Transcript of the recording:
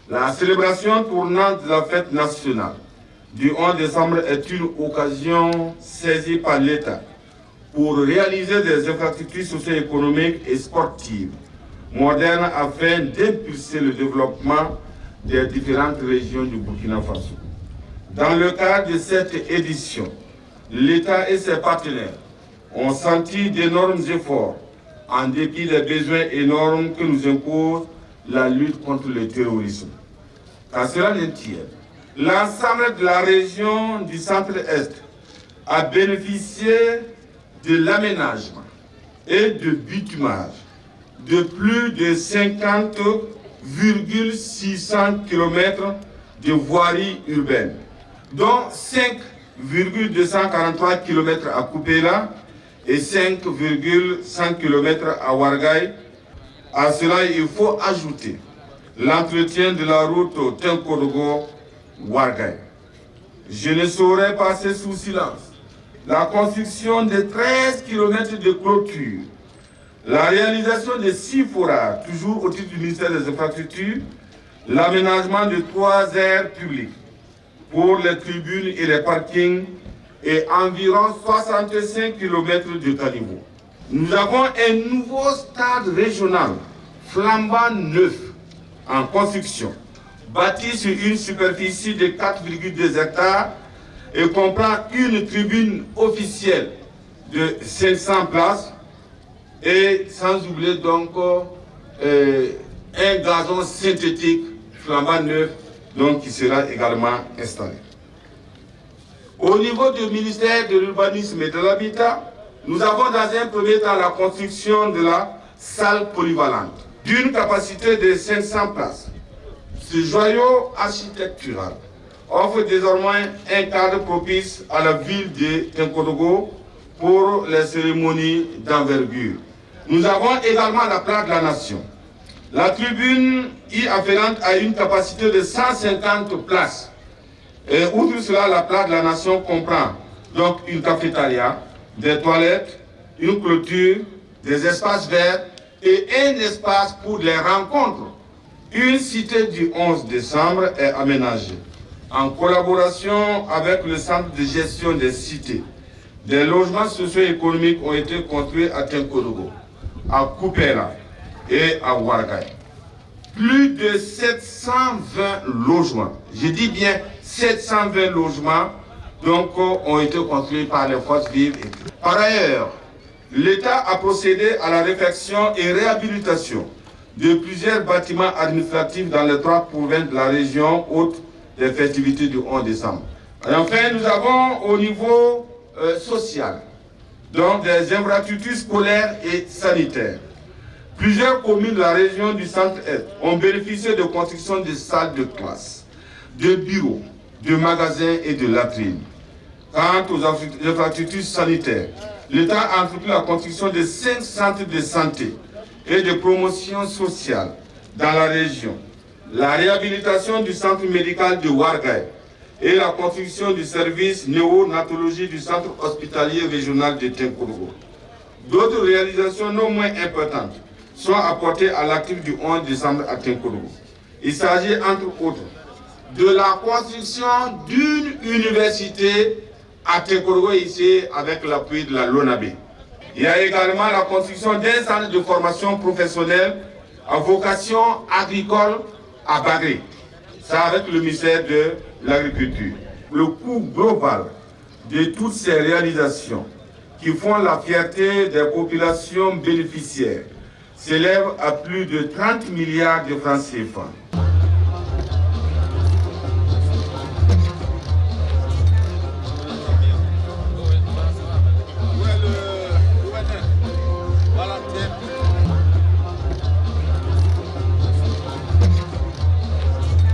La célébration tournante de la fête nationale du 11 décembre est une occasion saisie par l'État pour réaliser des infrastructures socio-économiques et sportives modernes afin d'impulser le développement des différentes régions du Burkina Faso. Dans le cadre de cette édition, l'État et ses partenaires ont senti d'énormes efforts en dépit des besoins énormes que nous impose la lutte contre le terrorisme. Qu'à cela ne tienne, l'ensemble de la région du centre-est a bénéficié de l'aménagement et de bitumage de plus de 50,600 km de voiries urbaines, dont 5,243 km à Koupéla et 5,100 km à Ouarglaï. À cela, il faut ajouter l'entretien de la route Tinkodogo-Ouarglaï. Je ne saurais passer sous silence la construction de 13 km de clôture, la réalisation de 6 forages, toujours au titre du ministère des Infrastructures, l'aménagement de 3 aires publiques pour les tribunes et les parkings et environ 65 km de caniveau. Nous avons un nouveau stade régional flambant neuf en construction, bâti sur une superficie de 4,2 hectares et comprend une tribune officielle de 500 places et sans oublier donc un gazon synthétique flambant neuf donc, qui sera également installé. Au niveau du ministère de l'Urbanisme et de l'Habitat, nous avons dans un premier temps la construction de la salle polyvalente d'une capacité de 500 places. Ce joyau architectural offre désormais un cadre propice à la ville de Tinkodogo pour les cérémonies d'envergure. Nous avons également la place de la Nation. La tribune y afférente a une capacité de 150 places. Et outre cela, la place de la Nation comprend donc une cafétéria, des toilettes, une clôture, des espaces verts et un espace pour les rencontres. Une cité du 11 décembre est aménagée en collaboration avec le centre de gestion des cités. Des logements socio-économiques ont été construits à Tinkodogo, à Koupéla et à Ouarglaï. Plus de 720 logements, je dis bien 720 logements, donc, ont été construits par les forces vives. Par ailleurs, l'État a procédé à la réfection et réhabilitation de plusieurs bâtiments administratifs dans les 3 provinces de la région haute des festivités du 11 décembre. Et enfin, nous avons au niveau social, donc des infrastructures scolaires et sanitaires. Plusieurs communes de la région du centre-est ont bénéficié de construction de salles de classe, de bureaux, de magasins et de latrines. Quant aux infrastructures sanitaires, l'État a entrepris la construction de 5 centres de santé et de promotion sociale dans la région, la réhabilitation du centre médical de Ouarglaï et la construction du service néonatologie du centre hospitalier régional de Tinkodogo. D'autres réalisations non moins importantes sont apportées à l'actif du 11 décembre à Tinkodogo. Il s'agit entre autres de la construction d'une université à Tinkodogo ici avec l'appui de la LONABE. Il y a également la construction d'un centre de formation professionnelle à vocation agricole à Bagré. Ça avec le ministère de l'Agriculture. Le coût global de toutes ces réalisations qui font la fierté des populations bénéficiaires s'élève à plus de 30 milliards de francs CFA.